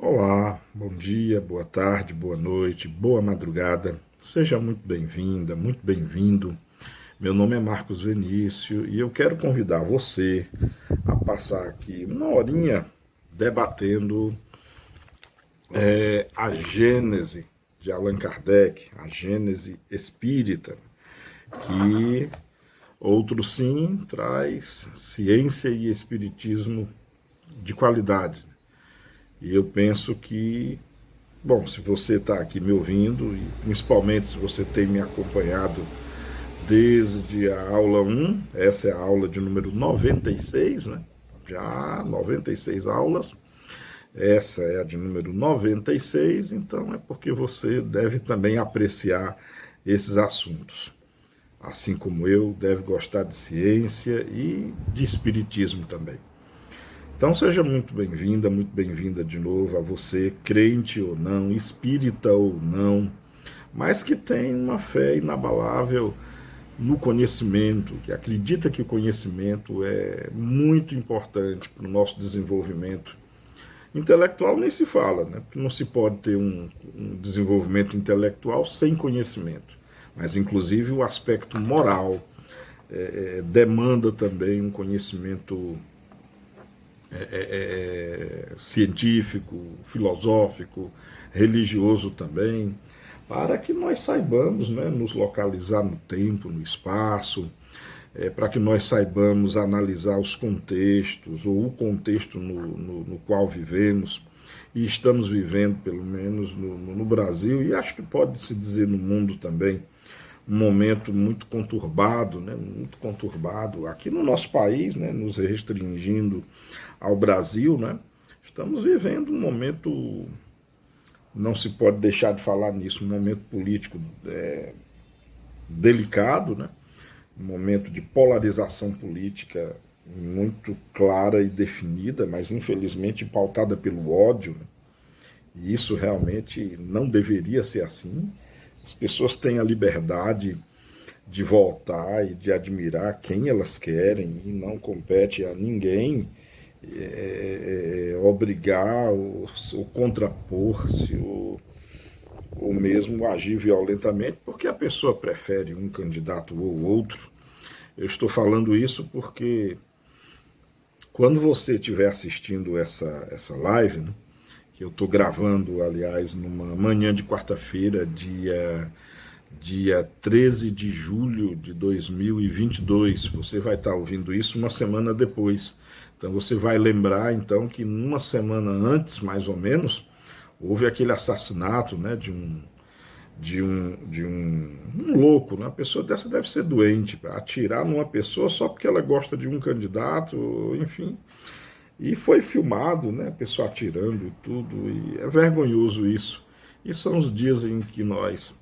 Olá, bom dia, boa tarde, boa noite, boa madrugada. Seja muito bem-vinda, muito bem-vindo. Meu nome é Marcos Venício e eu quero convidar você a passar aqui uma horinha debatendo a Gênese de Allan Kardec, a Gênese espírita, que outro sim traz ciência e espiritismo de qualidade. E eu penso que, bom, se você está aqui me ouvindo, e principalmente se você tem me acompanhado desde a aula 1, essa é a aula de número 96, né? Já 96 aulas, essa é a de número 96, então é porque você deve também apreciar esses assuntos. Assim como eu, deve gostar de ciência e de espiritismo também. Então seja muito bem-vinda de novo a você, crente ou não, espírita ou não, mas que tem uma fé inabalável no conhecimento, que acredita que o conhecimento é muito importante para o nosso desenvolvimento intelectual. Nem se fala, né? Porque não se pode ter um desenvolvimento intelectual sem conhecimento, mas inclusive o aspecto moral demanda também um conhecimento científico, filosófico, religioso também, para que nós saibamos, né, nos localizar no tempo, no espaço, para que nós saibamos analisar os contextos, ou o contexto no qual vivemos, e estamos vivendo, pelo menos no Brasil, e acho que pode se dizer no mundo também, um momento muito conturbado, né, muito conturbado aqui no nosso país, né, nos restringindo ao Brasil, né, estamos vivendo um momento, não se pode deixar de falar nisso, um momento político delicado, né, um momento de polarização política muito clara e definida, mas infelizmente pautada pelo ódio, né, e isso realmente não deveria ser assim. As pessoas têm a liberdade de votar e de admirar quem elas querem e não compete a ninguém obrigar ou contrapor-se ou mesmo agir violentamente porque a pessoa prefere um candidato ou outro. Eu estou falando isso porque quando você estiver assistindo essa live, né, que eu estou gravando, aliás, numa manhã de quarta-feira, dia 13 de julho de 2022. Você vai estar ouvindo isso uma semana depois. Então você vai lembrar então que numa semana antes, mais ou menos, houve aquele assassinato, né, de um louco, né? Uma pessoa dessa deve ser doente, para atirar numa pessoa só porque ela gosta de um candidato, enfim. E foi filmado, né, a pessoa atirando e tudo, e é vergonhoso isso. E são os dias em que nós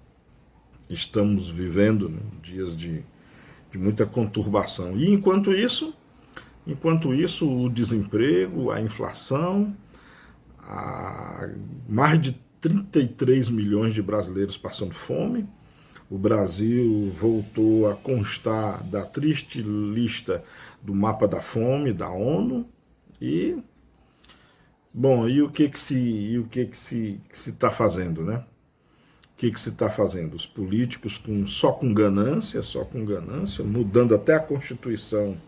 estamos vivendo, né, dias de muita conturbação. E enquanto isso, o desemprego, a inflação, mais de 33 milhões de brasileiros passando fome. O Brasil voltou a constar da triste lista do mapa da fome da ONU. E, bom, e o que se está fazendo, né? O que se está fazendo? Os políticos só com ganância, mudando até a Constituição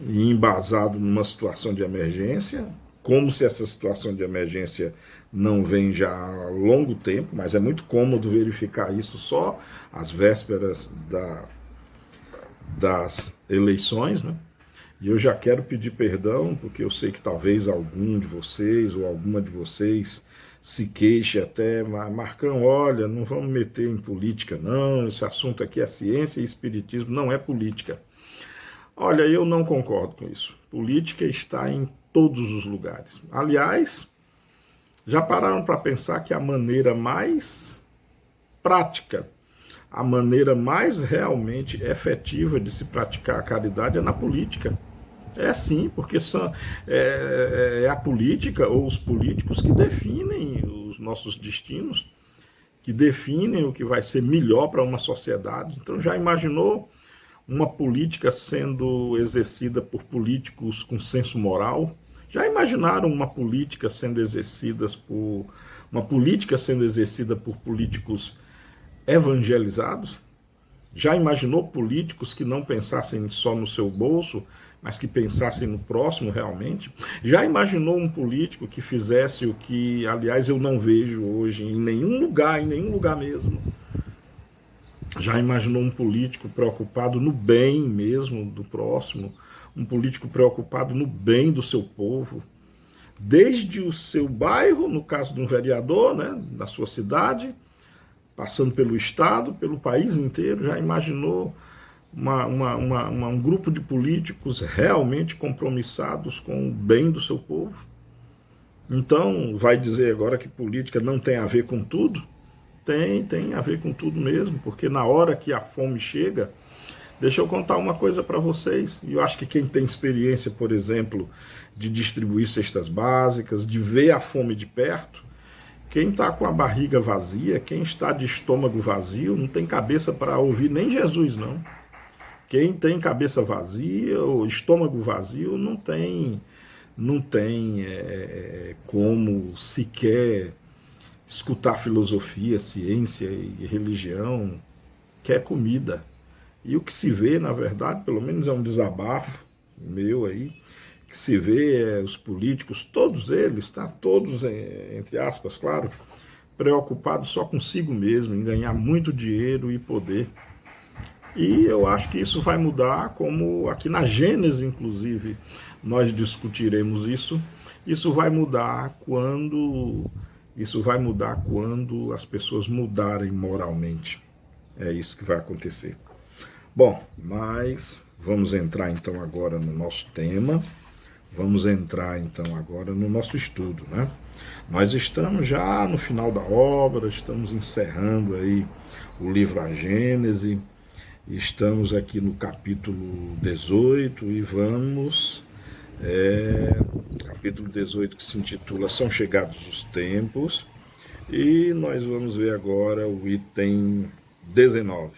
e embasado numa situação de emergência, como se essa situação de emergência não vem já há longo tempo, mas é muito cômodo verificar isso só às vésperas das eleições, né? E eu já quero pedir perdão, porque eu sei que talvez algum de vocês ou alguma de vocês se queixe até, Marcão, olha, não vamos meter em política não, esse assunto aqui é ciência e espiritismo, não é política. Olha, eu não concordo com isso. Política está em todos os lugares. Aliás, já pararam para pensar que a maneira mais prática, a maneira mais realmente efetiva de se praticar a caridade é na política? É sim, porque é a política ou os políticos que definem os nossos destinos, que definem o que vai ser melhor para uma sociedade. Então já imaginou uma política sendo exercida por políticos com senso moral? Já imaginaram uma política sendo exercida por políticos evangelizados? Já imaginou políticos que não pensassem só no seu bolso, mas que pensassem no próximo realmente? Já imaginou um político que fizesse o que, aliás, eu não vejo hoje em nenhum lugar mesmo? Já imaginou um político preocupado no bem mesmo do próximo? Um político preocupado no bem do seu povo? Desde o seu bairro, no caso de um vereador, né, da sua cidade, passando pelo estado, pelo país inteiro. Já imaginou um grupo de políticos realmente compromissados com o bem do seu povo? Então, vai dizer agora que política não tem a ver com tudo? Tem a ver com tudo mesmo, porque na hora que a fome chega, deixa eu contar uma coisa para vocês, e eu acho que quem tem experiência, por exemplo, de distribuir cestas básicas, de ver a fome de perto, quem está com a barriga vazia, quem está de estômago vazio, não tem cabeça para ouvir nem Jesus, não. Quem tem cabeça vazia ou estômago vazio não tem como sequer escutar filosofia, ciência e religião, quer comida. E o que se vê, na verdade, pelo menos é um desabafo meu aí, que se vê os políticos, todos eles, tá? Todos, entre aspas, claro, preocupados só consigo mesmo, em ganhar muito dinheiro e poder. E eu acho que isso vai mudar, como aqui na Gênesis, inclusive, nós discutiremos isso. Isso vai mudar quando as pessoas mudarem moralmente. É isso que vai acontecer. Bom, mas vamos entrar então agora no nosso tema. Vamos entrar então agora no nosso estudo, né? Nós estamos já no final da obra, estamos encerrando aí o livro A Gênese, estamos aqui no capítulo 18 e vamos, capítulo 18 que se intitula São Chegados os Tempos, e nós vamos ver agora o item 19.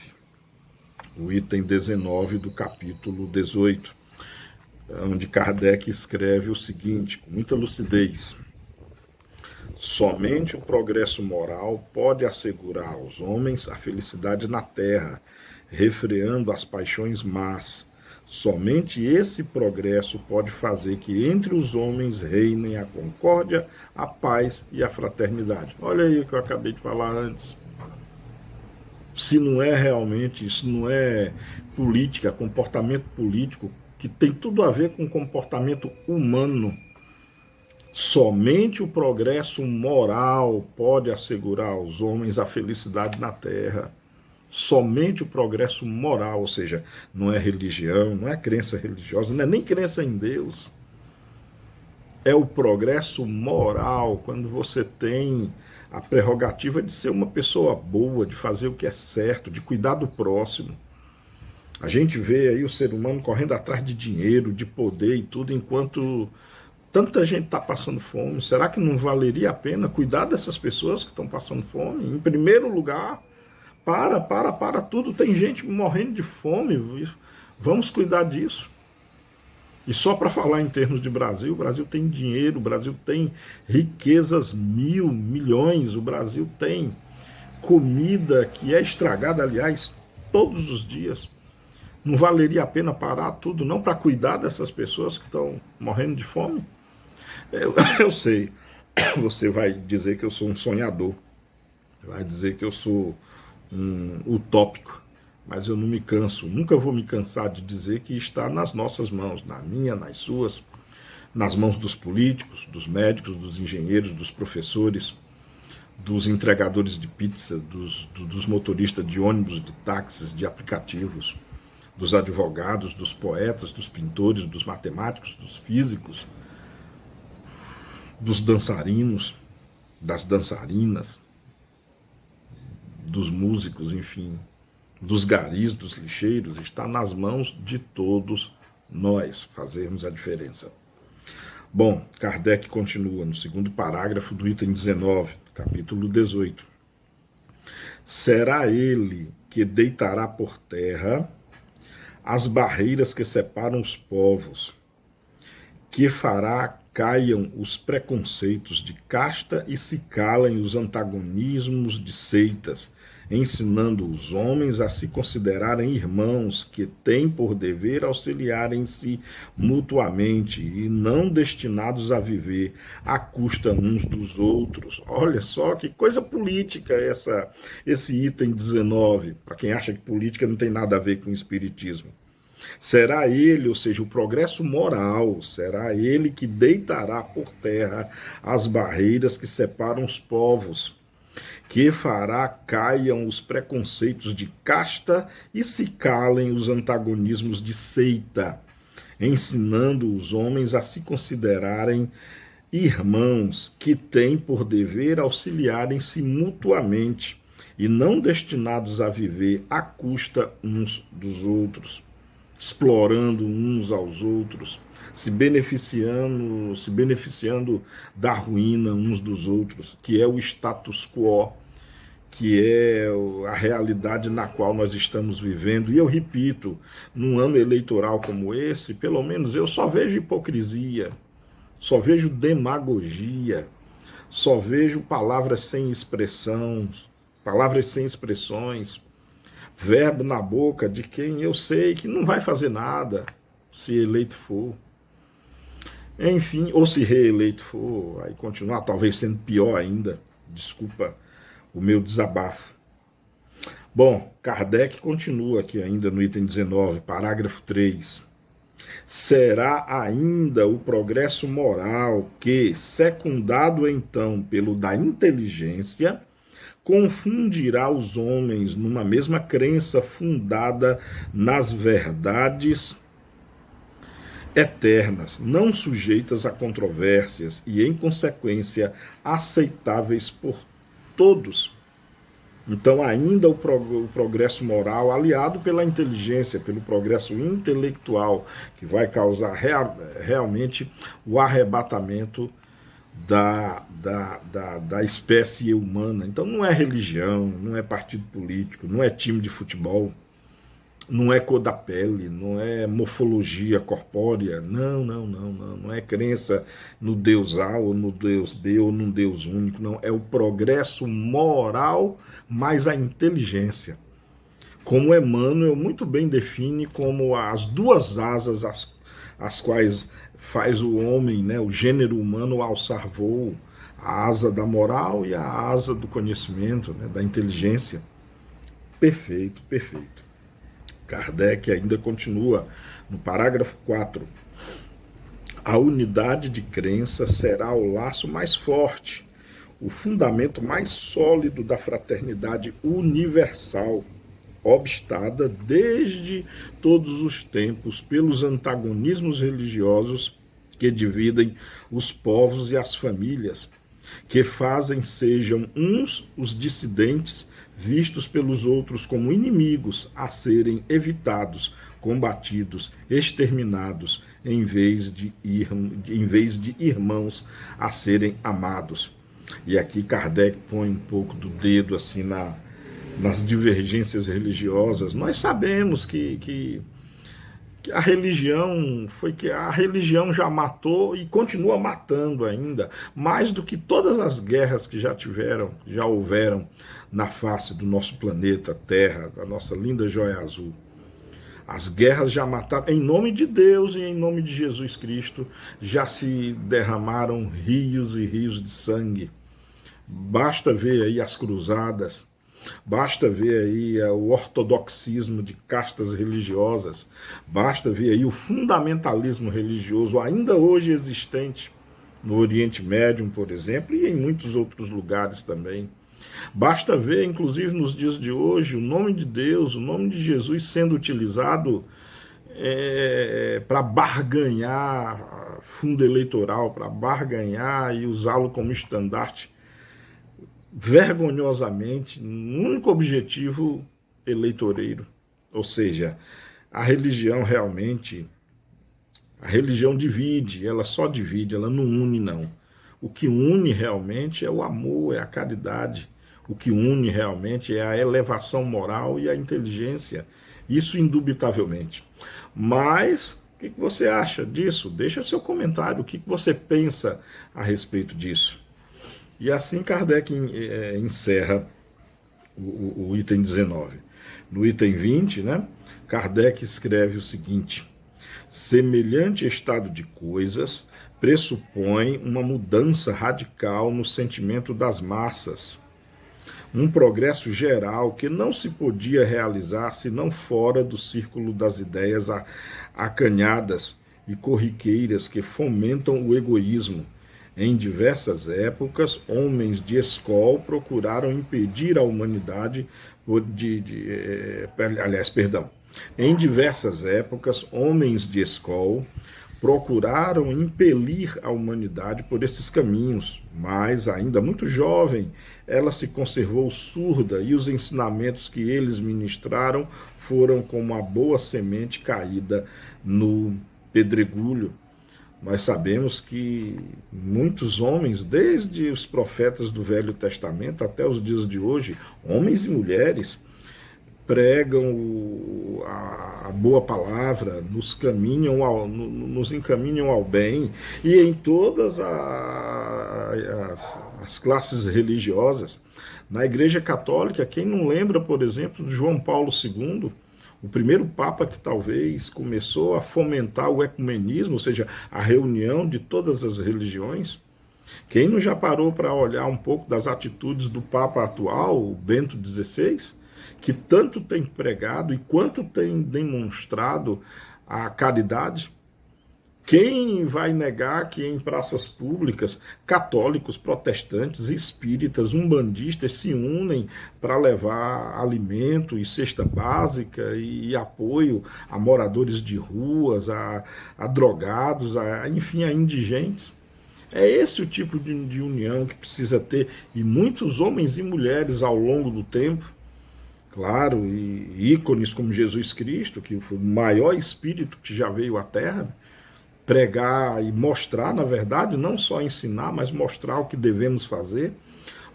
O item 19 do capítulo 18, onde Kardec escreve o seguinte, com muita lucidez: somente o progresso moral pode assegurar aos homens a felicidade na terra, refreando as paixões más. Somente esse progresso pode fazer que entre os homens reinem a concórdia, a paz e a fraternidade. Olha aí o que eu acabei de falar antes. Se não é realmente, isso não é política, comportamento político, que tem tudo a ver com comportamento humano. Somente o progresso moral pode assegurar aos homens a felicidade na terra. Somente o progresso moral, ou seja, não é religião, não é crença religiosa, não é nem crença em Deus. É o progresso moral, quando você tem a prerrogativa de ser uma pessoa boa, de fazer o que é certo, de cuidar do próximo. A gente vê aí o ser humano correndo atrás de dinheiro, de poder e tudo, enquanto tanta gente está passando fome. Será que não valeria a pena cuidar dessas pessoas que estão passando fome? Em primeiro lugar, para tudo, tem gente morrendo de fome, vamos cuidar disso. E só para falar em termos de Brasil, o Brasil tem dinheiro, o Brasil tem riquezas milhões, o Brasil tem comida que é estragada, aliás, todos os dias. Não valeria a pena parar tudo, não, para cuidar dessas pessoas que estão morrendo de fome? Eu sei, você vai dizer que eu sou um sonhador, vai dizer que eu sou um utópico, mas eu não me canso, nunca vou me cansar de dizer que está nas nossas mãos, na minha, nas suas, nas mãos dos políticos, dos médicos, dos engenheiros, dos professores, dos entregadores de pizza, dos motoristas de ônibus, de táxis, de aplicativos, dos advogados, dos poetas, dos pintores, dos matemáticos, dos físicos, dos dançarinos, das dançarinas, dos músicos, enfim, dos garis, dos lixeiros. Está nas mãos de todos nós fazermos a diferença. Bom, Kardec continua no segundo parágrafo do item 19, capítulo 18. Será ele que deitará por terra as barreiras que separam os povos, que fará caiam os preconceitos de casta e se calem os antagonismos de seitas, ensinando os homens a se considerarem irmãos que têm por dever auxiliarem-se mutuamente e não destinados a viver à custa uns dos outros. Olha só que coisa política esse item 19, para quem acha que política não tem nada a ver com o espiritismo. Será ele, ou seja, o progresso moral, será ele que deitará por terra as barreiras que separam os povos, que fará caiam os preconceitos de casta e se calem os antagonismos de seita, ensinando os homens a se considerarem irmãos que têm por dever auxiliarem-se mutuamente e não destinados a viver à custa uns dos outros, explorando uns aos outros, se beneficiando da ruína uns dos outros, que é o status quo, que é a realidade na qual nós estamos vivendo. E eu repito, num ano eleitoral como esse, pelo menos eu só vejo hipocrisia, só vejo demagogia, só vejo palavras sem expressão, palavras sem expressões, verbo na boca de quem eu sei que não vai fazer nada se eleito for. Enfim, ou se reeleito for, aí continuar talvez sendo pior ainda. Desculpa o meu desabafo. Bom, Kardec continua aqui ainda no item 19, parágrafo 3. Será ainda o progresso moral que, secundado então pelo da inteligência, confundirá os homens numa mesma crença fundada nas verdades eternas, não sujeitas a controvérsias e, em consequência, aceitáveis por todos. Então, ainda o progresso moral, aliado pela inteligência, pelo progresso intelectual, que vai causar realmente o arrebatamento da espécie humana. Então não é religião, não é partido político, não é time de futebol, não é cor da pele, não é morfologia corpórea, não é crença no Deus A ou no Deus B ou num Deus único, não, é o progresso moral mais a inteligência. Como Emmanuel muito bem define como as duas asas as quais faz o homem, né, o gênero humano, alçar voo, a asa da moral e a asa do conhecimento, né, da inteligência. Perfeito, perfeito. Kardec ainda continua no parágrafo 4. A unidade de crença será o laço mais forte, o fundamento mais sólido da fraternidade universal, obstada desde todos os tempos pelos antagonismos religiosos que dividem os povos e as famílias, que fazem sejam uns os dissidentes vistos pelos outros como inimigos a serem evitados, combatidos, exterminados, em vez de irmãos a serem amados. E aqui Kardec põe um pouco do dedo assim nas divergências religiosas. Nós sabemos que a religião já matou e continua matando ainda, mais do que todas as guerras que já houveram na face do nosso planeta Terra, da nossa linda joia azul. As guerras já mataram, em nome de Deus e em nome de Jesus Cristo, já se derramaram rios e rios de sangue. Basta ver aí as cruzadas, basta ver aí o ortodoxismo de castas religiosas, basta ver aí o fundamentalismo religioso ainda hoje existente no Oriente Médio, por exemplo, e em muitos outros lugares também. Basta ver, inclusive nos dias de hoje, o nome de Deus, o nome de Jesus sendo utilizado para barganhar fundo eleitoral, para barganhar e usá-lo como estandarte vergonhosamente, no único objetivo eleitoreiro. Ou seja, a religião divide, ela só divide, ela não une não. O que une realmente é o amor, é a caridade. O que une realmente é a elevação moral e a inteligência. Isso indubitavelmente. Mas O que você acha disso? Deixa seu comentário, o que você pensa a respeito disso. E assim Kardec encerra o item 19. No item 20, né, Kardec escreve o seguinte: semelhante estado de coisas pressupõe uma mudança radical no sentimento das massas, um progresso geral que não se podia realizar senão fora do círculo das ideias acanhadas e corriqueiras que fomentam o egoísmo. Em diversas épocas, homens de escola procuraram impedir a humanidade Em diversas épocas, homens de escola procuraram impelir a humanidade por esses caminhos, mas, ainda muito jovem, ela se conservou surda e os ensinamentos que eles ministraram foram como a boa semente caída no pedregulho. Nós sabemos que muitos homens, desde os profetas do Velho Testamento até os dias de hoje, homens e mulheres, pregam a boa palavra, nos encaminham ao bem, e em todas as classes religiosas. Na Igreja Católica, quem não lembra, por exemplo, de João Paulo II, o primeiro Papa que talvez começou a fomentar o ecumenismo, ou seja, a reunião de todas as religiões? Quem não já parou para olhar um pouco das atitudes do Papa atual, o Bento XVI, que tanto tem pregado e quanto tem demonstrado a caridade? Quem vai negar que em praças públicas católicos, protestantes, espíritas, umbandistas se unem para levar alimento e cesta básica e apoio a moradores de ruas, a drogados, enfim, a indigentes? É esse o tipo de união que precisa ter, e muitos homens e mulheres ao longo do tempo, claro, e ícones como Jesus Cristo, que foi o maior espírito que já veio à Terra, pregar e mostrar, na verdade, não só ensinar, mas mostrar o que devemos fazer,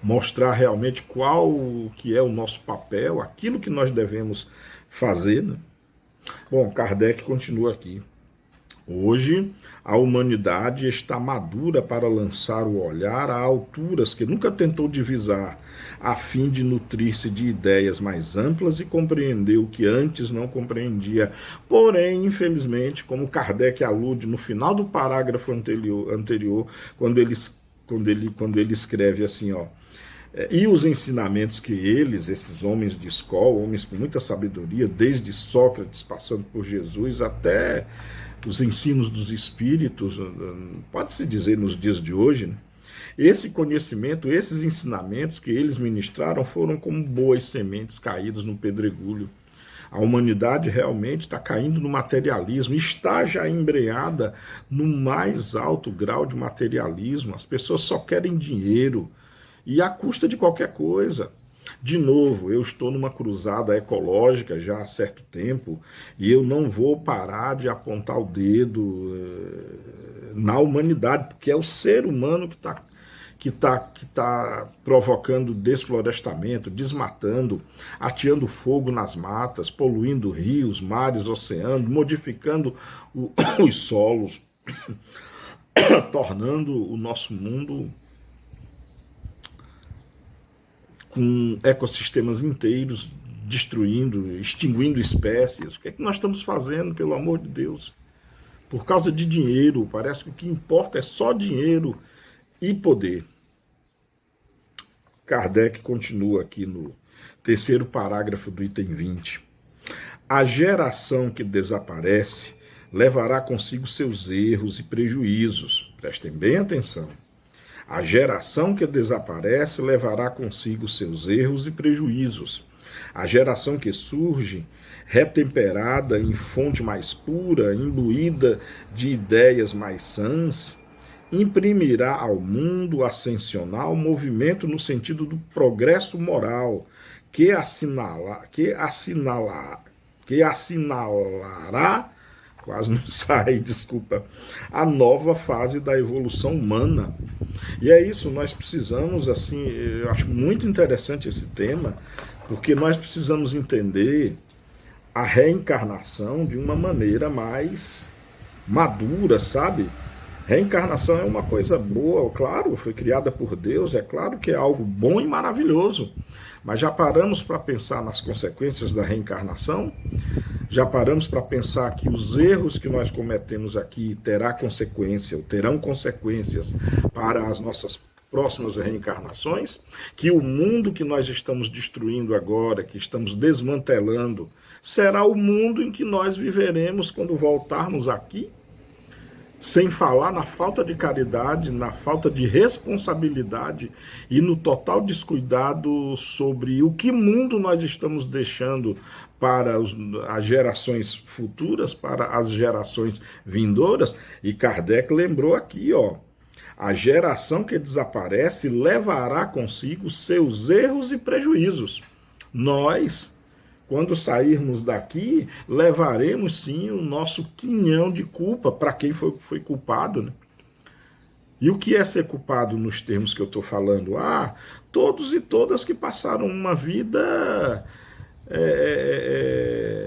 mostrar realmente qual que é o nosso papel, aquilo que nós devemos fazer, né? Bom, Kardec continua aqui. Hoje, a humanidade está madura para lançar o olhar a alturas que nunca tentou divisar, a fim de nutrir-se de ideias mais amplas e compreender o que antes não compreendia. Porém, infelizmente, como Kardec alude no final do parágrafo anterior, quando ele escreve assim, ó: e os ensinamentos que esses homens de escola, homens com muita sabedoria, desde Sócrates, passando por Jesus, até os ensinos dos espíritos, pode-se dizer nos dias de hoje, né? Esse conhecimento, esses ensinamentos que eles ministraram foram como boas sementes caídas no pedregulho. A humanidade realmente está caindo no materialismo, está já embreada no mais alto grau de materialismo. As pessoas só querem dinheiro, e à custa de qualquer coisa. De novo, eu estou numa cruzada ecológica já há certo tempo, e eu não vou parar de apontar o dedo na humanidade, porque é o ser humano que está provocando desflorestamento, desmatando, ateando fogo nas matas, poluindo rios, mares, oceanos, modificando os solos, tornando o nosso mundo com ecossistemas inteiros, destruindo, extinguindo espécies. O que é que nós estamos fazendo, pelo amor de Deus? Por causa de dinheiro, parece que o que importa é só dinheiro e poder. Kardec continua aqui no terceiro parágrafo do item 20. A geração que desaparece levará consigo seus erros e prejuízos. Prestem bem atenção. A geração que desaparece levará consigo seus erros e prejuízos. A geração que surge, retemperada em fonte mais pura, imbuída de ideias mais sãs, imprimirá ao mundo ascensional movimento no sentido do progresso moral, que assinalará, quase não sai, desculpa, a nova fase da evolução humana. E é isso, nós precisamos, assim, eu acho muito interessante esse tema, porque nós precisamos entender a reencarnação de uma maneira mais madura, sabe? Reencarnação é uma coisa boa, claro, foi criada por Deus, é claro que é algo bom e maravilhoso. Mas já paramos para pensar nas consequências da reencarnação? Já paramos para pensar que os erros que nós cometemos aqui terão consequências para as nossas próximas reencarnações? Que o mundo que nós estamos destruindo agora, que estamos desmantelando, será o mundo em que nós viveremos quando voltarmos aqui? Sem falar na falta de caridade, na falta de responsabilidade e no total descuidado sobre o que mundo nós estamos deixando para as gerações futuras, para as gerações vindouras. E Kardec lembrou aqui, ó, a geração que desaparece levará consigo seus erros e prejuízos. Nós, quando sairmos daqui, levaremos sim o nosso quinhão de culpa para quem foi culpado, né? E o que é ser culpado nos termos que eu estou falando? Todos e todas que passaram uma vida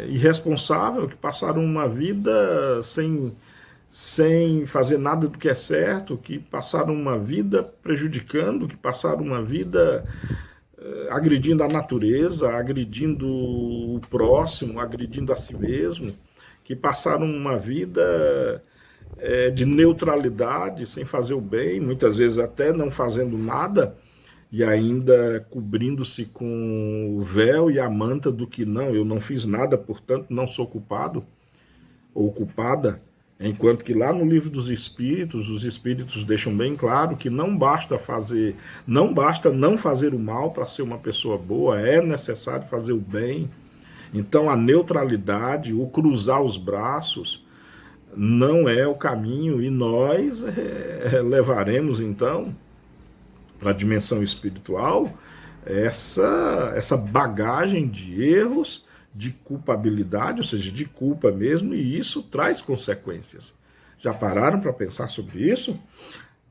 irresponsável, que passaram uma vida sem fazer nada do que é certo, que passaram uma vida prejudicando, que passaram uma vida agredindo a natureza, agredindo o próximo, agredindo a si mesmo, que passaram uma vida de neutralidade, sem fazer o bem, muitas vezes até não fazendo nada, e ainda cobrindo-se com o véu e a manta do que não, eu não fiz nada, portanto não sou culpado ou culpada. Enquanto que lá no livro dos Espíritos, os Espíritos deixam bem claro que não basta não fazer o mal para ser uma pessoa boa, é necessário fazer o bem. Então a neutralidade, o cruzar os braços, não é o caminho, e nós levaremos então para a dimensão espiritual essa bagagem de erros, de culpabilidade, ou seja, de culpa mesmo, e isso traz consequências. Já pararam para pensar sobre isso?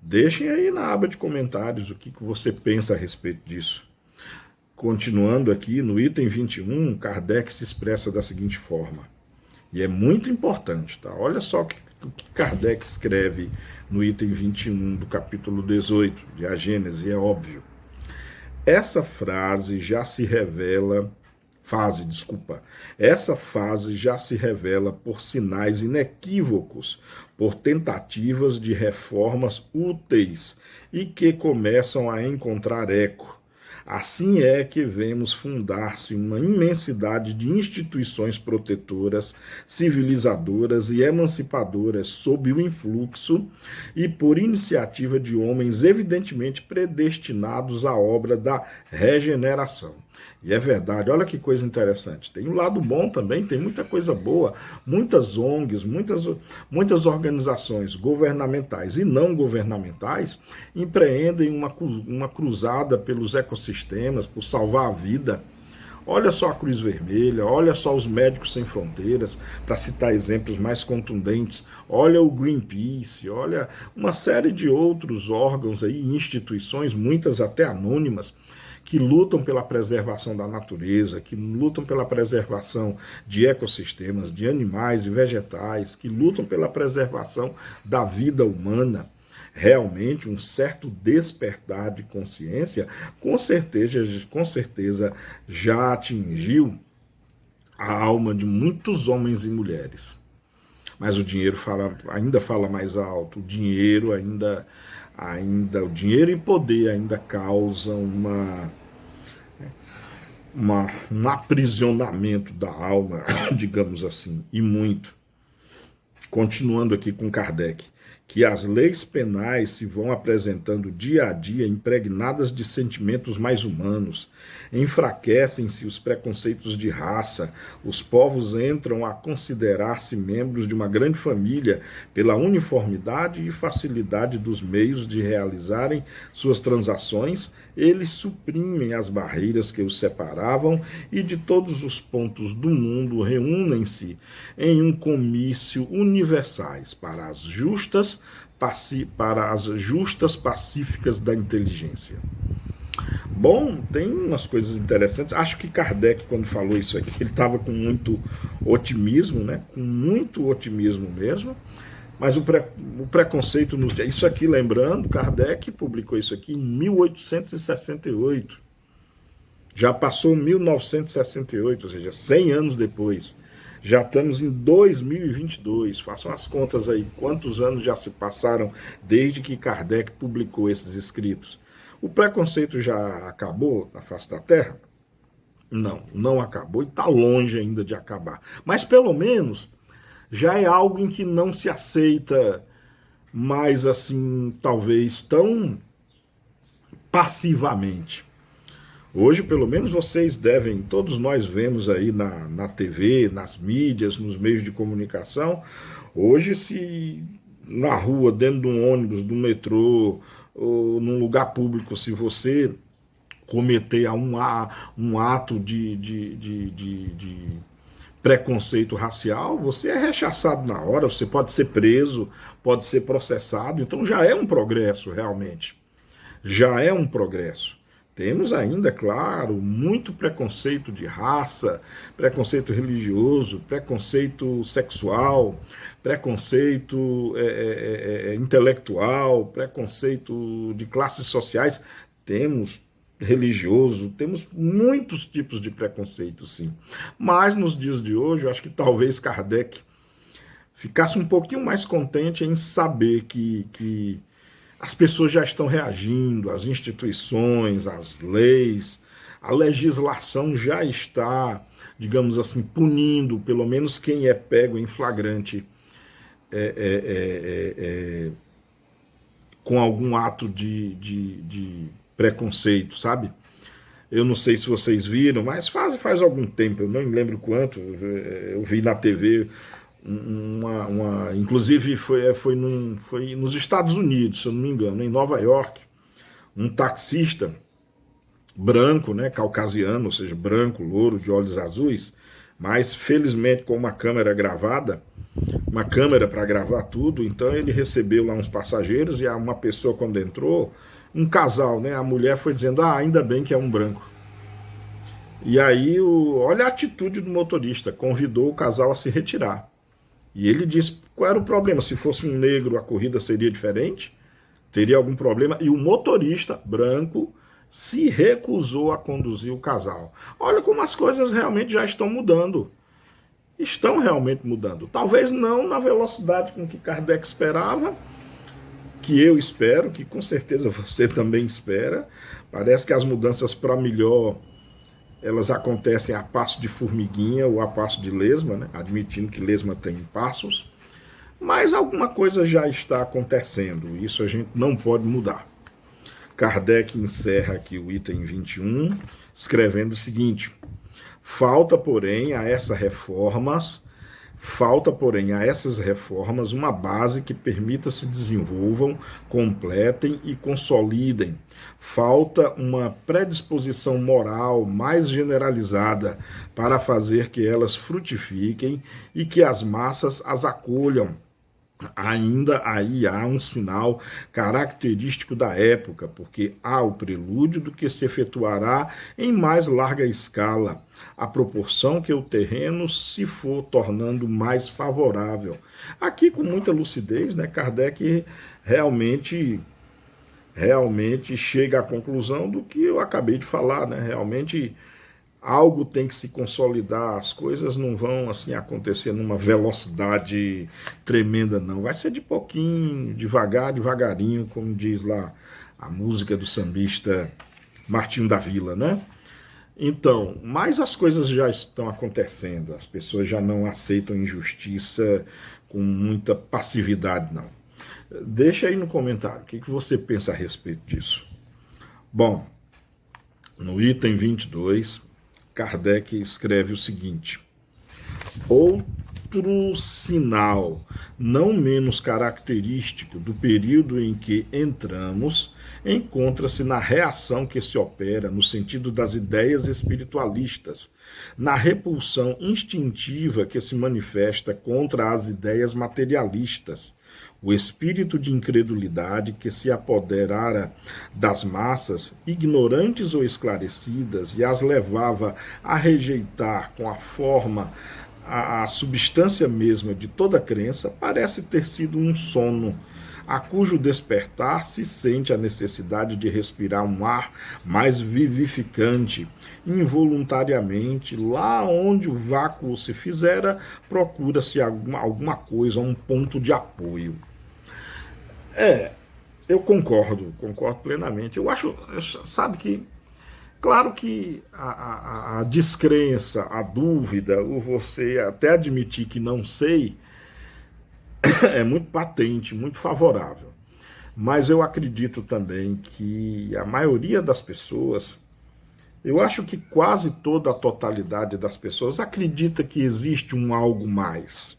Deixem aí na aba de comentários o que você pensa a respeito disso. Continuando aqui, no item 21, Kardec se expressa da seguinte forma, e é muito importante, tá? Olha só o que Kardec escreve no item 21 do capítulo 18 de A Gênese, é óbvio. Essa fase já se revela por sinais inequívocos, por tentativas de reformas úteis e que começam a encontrar eco. Assim é que vemos fundar-se uma imensidade de instituições protetoras, civilizadoras e emancipadoras sob o influxo e por iniciativa de homens evidentemente predestinados à obra da regeneração. E é verdade, olha que coisa interessante. Tem um lado bom também, tem muita coisa boa, muitas ONGs, muitas organizações governamentais e não governamentais empreendem uma cruzada pelos ecossistemas, por salvar a vida. Olha só a Cruz Vermelha, olha só os Médicos Sem Fronteiras, para citar exemplos mais contundentes. Olha o Greenpeace, olha uma série de outros órgãos aí, instituições, muitas até anônimas, que lutam pela preservação da natureza, que lutam pela preservação de ecossistemas, de animais e vegetais, que lutam pela preservação da vida humana. Realmente um certo despertar de consciência, com certeza já atingiu a alma de muitos homens e mulheres. Mas o dinheiro ainda fala mais alto, o dinheiro o dinheiro e poder ainda causam um aprisionamento da alma, digamos assim, e muito. Continuando aqui com Kardec, que as leis penais se vão apresentando dia a dia impregnadas de sentimentos mais humanos, enfraquecem-se os preconceitos de raça, os povos entram a considerar-se membros de uma grande família pela uniformidade e facilidade dos meios de realizarem suas transações, eles suprimem as barreiras que os separavam e de todos os pontos do mundo reúnem-se em um comício universais para as justas pacíficas da inteligência. Bom, tem umas coisas interessantes. Acho que Kardec, quando falou isso aqui, ele estava com muito otimismo, né? Com muito otimismo mesmo. Mas o preconceito nos... Isso aqui, lembrando, Kardec publicou isso aqui em 1868. Já passou 1968, ou seja, 100 anos depois. Já estamos em 2022. Façam as contas aí, quantos anos já se passaram desde que Kardec publicou esses escritos. O preconceito já acabou na face da Terra? Não, não acabou e está longe ainda de acabar. Mas pelo menos já é algo em que não se aceita mais assim, talvez tão passivamente. Hoje, pelo menos, vocês devem, todos nós vemos aí na TV, nas mídias, nos meios de comunicação. Hoje, se na rua, dentro de um ônibus, do metrô, ou num lugar público, se você cometer um ato de preconceito racial, você é rechaçado na hora, você pode ser preso, pode ser processado. Então já é um progresso, realmente. Já é um progresso. Temos ainda, claro, muito preconceito de raça, preconceito religioso, preconceito sexual, preconceito intelectual, preconceito de classes sociais. Temos religioso, temos muitos tipos de preconceito, sim. Mas nos dias de hoje, eu acho que talvez Kardec ficasse um pouquinho mais contente em saber que as pessoas já estão reagindo, as instituições, as leis, a legislação já está, digamos assim, punindo, pelo menos quem é pego em flagrante com algum ato de preconceito, sabe? Eu não sei se vocês viram, mas faz algum tempo, eu não me lembro quanto, eu vi na TV inclusive foi nos Estados Unidos, se eu não me engano, em Nova York, um taxista branco, né, caucasiano, ou seja, branco, louro, de olhos azuis, mas felizmente com uma câmera gravada, uma câmera para gravar tudo, então ele recebeu lá uns passageiros e uma pessoa quando entrou, um casal, né, a mulher foi dizendo, ainda bem que é um branco. E aí, olha a atitude do motorista, convidou o casal a se retirar. E ele disse qual era o problema, se fosse um negro a corrida seria diferente, teria algum problema, e o motorista branco se recusou a conduzir o casal. Olha como as coisas realmente já estão mudando. Estão realmente mudando. Talvez não na velocidade com que Kardec esperava, que eu espero, que com certeza você também espera. Parece que as mudanças para melhor elas acontecem a passo de formiguinha ou a passo de lesma, né? Admitindo que lesma tem passos, mas alguma coisa já está acontecendo, isso a gente não pode mudar. Kardec encerra aqui o item 21, escrevendo o seguinte: falta, porém, a essas reformas uma base que permita se desenvolvam, completem e consolidem. Falta uma predisposição moral mais generalizada para fazer que elas frutifiquem e que as massas as acolham. Ainda aí há um sinal característico da época, porque há o prelúdio do que se efetuará em mais larga escala, à proporção que o terreno se for tornando mais favorável. Aqui, com muita lucidez, né, Kardec realmente chega à conclusão do que eu acabei de falar, né? Realmente algo tem que se consolidar, as coisas não vão assim acontecer numa velocidade tremenda, não. Vai ser de pouquinho, devagar, devagarinho, como diz lá a música do sambista Martinho da Vila, né? Então, mas as coisas já estão acontecendo, as pessoas já não aceitam injustiça com muita passividade, não. Deixa aí no comentário, o que você pensa a respeito disso? Bom, no item 22, Kardec escreve o seguinte: outro sinal não menos característico do período em que entramos encontra-se na reação que se opera no sentido das ideias espiritualistas, na repulsão instintiva que se manifesta contra as ideias materialistas. O espírito de incredulidade que se apoderara das massas, ignorantes ou esclarecidas, e as levava a rejeitar com a forma a substância mesma de toda crença parece ter sido um sono, a cujo despertar se sente a necessidade de respirar um ar mais vivificante. Involuntariamente, lá onde o vácuo se fizera, procura-se alguma coisa, um ponto de apoio. Eu concordo plenamente. Eu acho, sabe que, claro que a descrença, a dúvida, ou você até admitir que não sei, é muito patente, muito favorável. Mas eu acredito também que a maioria das pessoas, eu acho que quase toda a totalidade das pessoas acredita que existe um algo mais.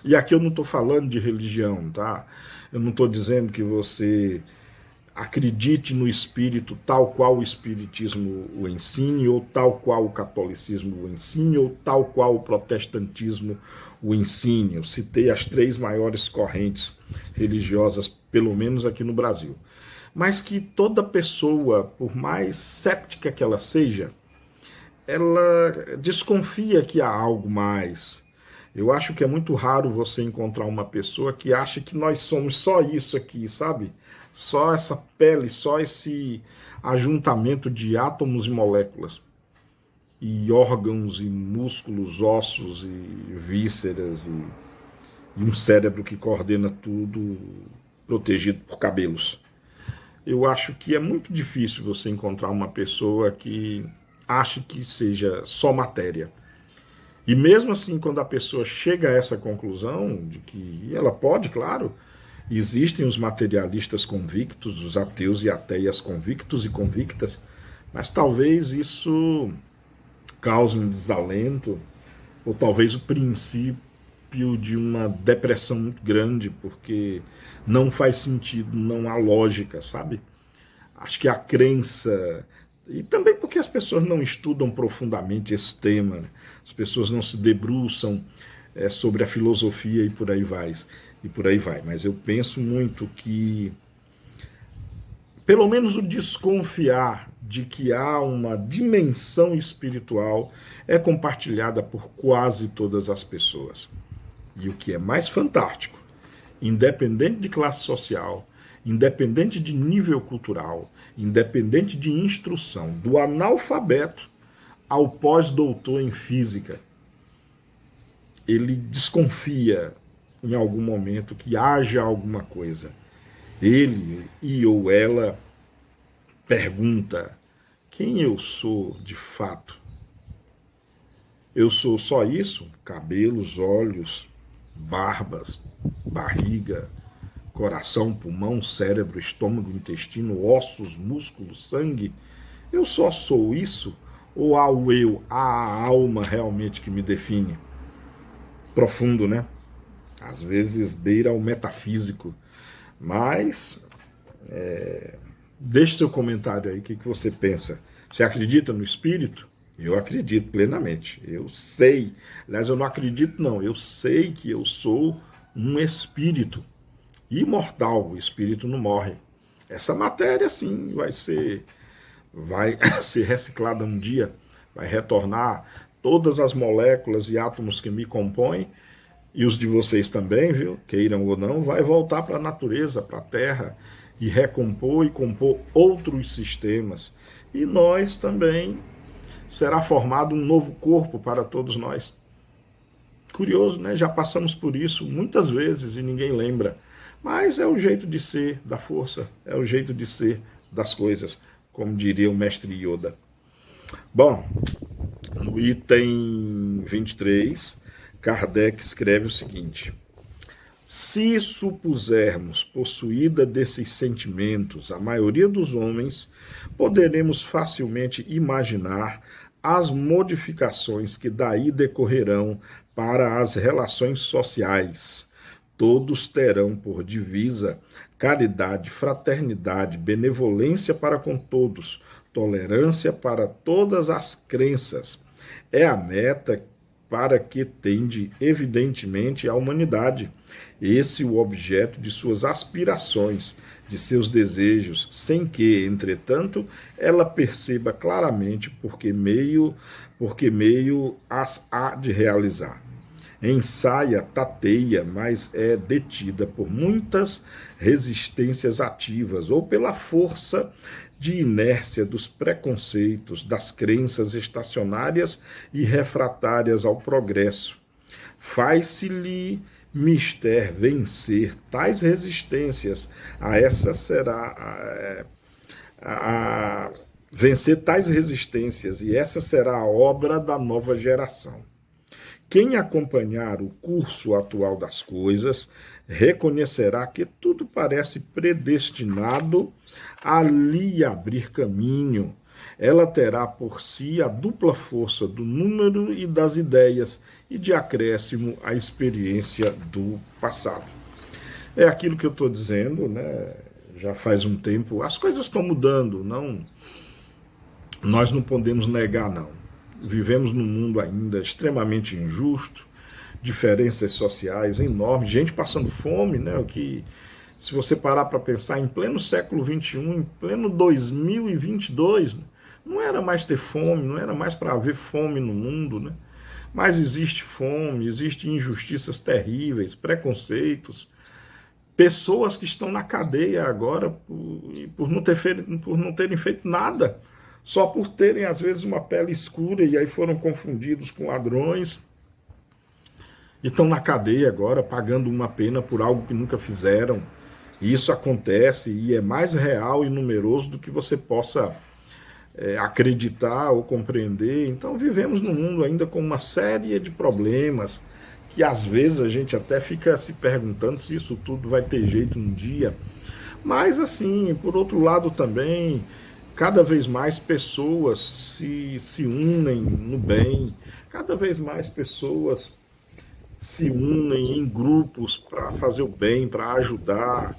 E aqui eu não estou falando de religião, tá? Eu não estou dizendo que você acredite no espírito tal qual o espiritismo o ensine, ou tal qual o catolicismo o ensine, ou tal qual o protestantismo o ensine. Eu citei as 3 maiores correntes religiosas, pelo menos aqui no Brasil. Mas que toda pessoa, por mais séptica que ela seja, ela desconfia que há algo mais. Eu acho que é muito raro você encontrar uma pessoa que acha que nós somos só isso aqui, sabe? Só essa pele, só esse ajuntamento de átomos e moléculas, e órgãos, e músculos, ossos, e vísceras, e um cérebro que coordena tudo, protegido por cabelos. Eu acho que é muito difícil você encontrar uma pessoa que ache que seja só matéria. E mesmo assim, quando a pessoa chega a essa conclusão, de que ela pode, claro, existem os materialistas convictos, os ateus e ateias convictos e convictas, mas talvez isso cause um desalento, ou talvez o princípio de uma depressão muito grande, porque não faz sentido, não há lógica, sabe? Acho que a crença, e também porque as pessoas não estudam profundamente esse tema, né? As pessoas não se debruçam sobre a filosofia e por aí vai. E por aí vai. Mas eu penso muito que, pelo menos o desconfiar de que há uma dimensão espiritual é compartilhada por quase todas as pessoas. E o que é mais fantástico, independente de classe social, independente de nível cultural, independente de instrução, do analfabeto ao pós-doutor em física, ele desconfia em algum momento que haja alguma coisa. Ele e ou ela pergunta: quem eu sou de fato? Eu sou só isso? Cabelos, olhos, barbas, barriga, coração, pulmão, cérebro, estômago, intestino, ossos, músculos, sangue. Eu só sou isso? Ou há o eu, há a alma realmente que me define? Profundo, né? Às vezes beira ao metafísico. Mas deixe seu comentário aí, o que você pensa. Você acredita no espírito? Eu acredito plenamente. Eu sei. Aliás, eu não acredito, não. Eu sei que eu sou um espírito imortal. O espírito não morre. Essa matéria, sim, vai ser reciclada um dia. Vai retornar todas as moléculas e átomos que me compõem, e os de vocês também, viu? Queiram ou não, vai voltar para a natureza, para a Terra, e recompor e compor outros sistemas. E nós também, será formado um novo corpo para todos nós. Curioso, né? Já passamos por isso muitas vezes e ninguém lembra. Mas é o jeito de ser da força, é o jeito de ser das coisas, como diria o mestre Yoda. Bom, no item 23, Kardec escreve o seguinte: se supusermos possuída desses sentimentos a maioria dos homens, poderemos facilmente imaginar as modificações que daí decorrerão para as relações sociais. Todos terão por divisa caridade, fraternidade, benevolência para com todos, tolerância para todas as crenças. É a meta para que tende, evidentemente, a humanidade. Esse o objeto de suas aspirações, de seus desejos, sem que, entretanto, ela perceba claramente por que meio as há de realizar. ensaia, tateia, mas é detida por muitas resistências ativas ou pela força de inércia dos preconceitos, das crenças estacionárias e refratárias ao progresso. Faz-se-lhe mister vencer tais resistências, a essa será vencer tais resistências, e essa será a obra da nova geração. Quem acompanhar o curso atual das coisas reconhecerá que tudo parece predestinado a lhe abrir caminho. Ela terá por si a dupla força do número e das ideias, e de acréscimo a experiência do passado. É aquilo que eu estou dizendo, né? Já faz um tempo, as coisas estão mudando, não, nós não podemos negar, não. Vivemos num mundo ainda extremamente injusto, diferenças sociais enormes, gente passando fome, né? O que, se você parar para pensar, em pleno século XXI, em pleno 2022, não era mais ter fome, não era mais para haver fome no mundo, né? Mas existe fome, existem injustiças terríveis, preconceitos, pessoas que estão na cadeia agora por não terem feito nada, só por terem, às vezes, uma pele escura e aí foram confundidos com ladrões e estão na cadeia agora, pagando uma pena por algo que nunca fizeram. E isso acontece e é mais real e numeroso do que você possa acreditar ou compreender. Então vivemos num mundo ainda com uma série de problemas que às vezes a gente até fica se perguntando se isso tudo vai ter jeito um dia. Mas assim, por outro lado também, cada vez mais pessoas se unem no bem, cada vez mais pessoas se unem em grupos para fazer o bem, para ajudar,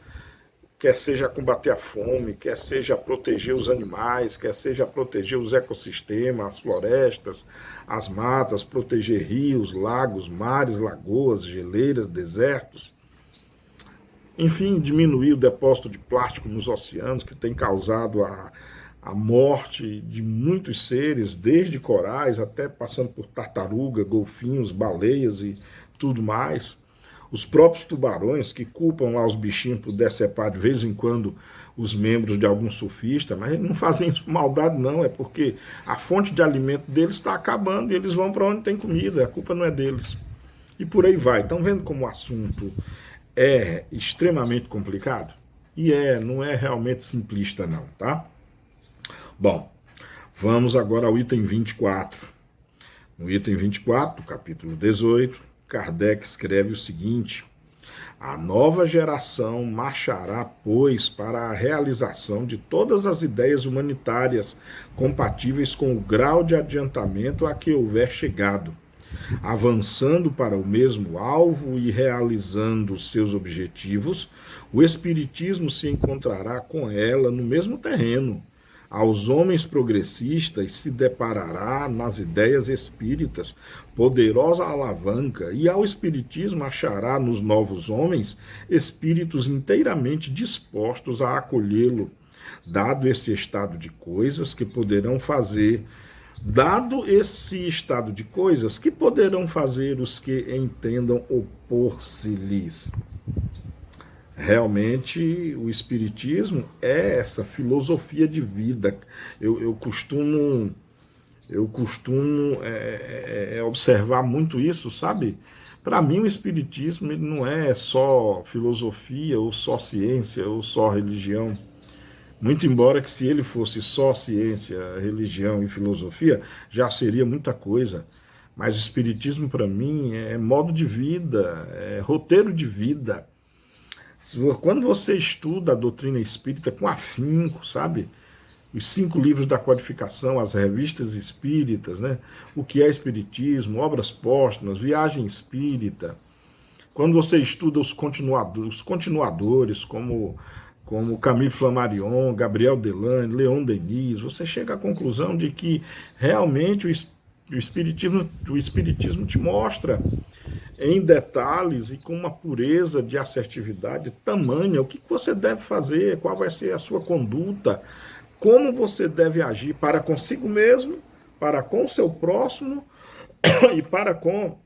quer seja combater a fome, quer seja proteger os animais, quer seja proteger os ecossistemas, as florestas, as matas, proteger rios, lagos, mares, lagoas, geleiras, desertos. Enfim, diminuir o depósito de plástico nos oceanos, que tem causado a morte de muitos seres, desde corais até passando por tartaruga, golfinhos, baleias e tudo mais. Os próprios tubarões, que culpam lá os bichinhos por decepar de vez em quando os membros de algum surfista, mas eles não fazem isso por maldade, não, é porque a fonte de alimento deles está acabando e eles vão para onde tem comida, a culpa não é deles. E por aí vai. Estão vendo como o assunto é extremamente complicado? E não é realmente simplista, não, tá? Bom, vamos agora ao item 24. No item 24, do capítulo 18, Kardec escreve o seguinte: a nova geração marchará, pois, para a realização de todas as ideias humanitárias compatíveis com o grau de adiantamento a que houver chegado, avançando para o mesmo alvo e realizando seus objetivos. O Espiritismo se encontrará com ela no mesmo terreno. Aos homens progressistas se deparará nas ideias espíritas poderosa alavanca, e ao Espiritismo achará nos novos homens espíritos inteiramente dispostos a acolhê-lo, dado esse estado de coisas que poderão fazer os que entendam opor-se-lhes. Realmente o Espiritismo é essa filosofia de vida. Eu costumo observar muito isso, sabe? Para mim o Espiritismo ele não é só filosofia, ou só ciência, ou só religião. Muito embora que se ele fosse só ciência, religião e filosofia, já seria muita coisa. Mas o Espiritismo para mim é modo de vida, é roteiro de vida. Quando você estuda a doutrina espírita com afinco, sabe? Os 5 livros da codificação, as revistas espíritas, né? O que é espiritismo, obras póstumas, viagem espírita. Quando você estuda os continuadores como Camille Flammarion, Gabriel Delane, Leon Denis, você chega à conclusão de que realmente o Espiritismo te mostra em detalhes e com uma pureza de assertividade tamanha o que você deve fazer, qual vai ser a sua conduta, como você deve agir para consigo mesmo, para com o seu próximo e para com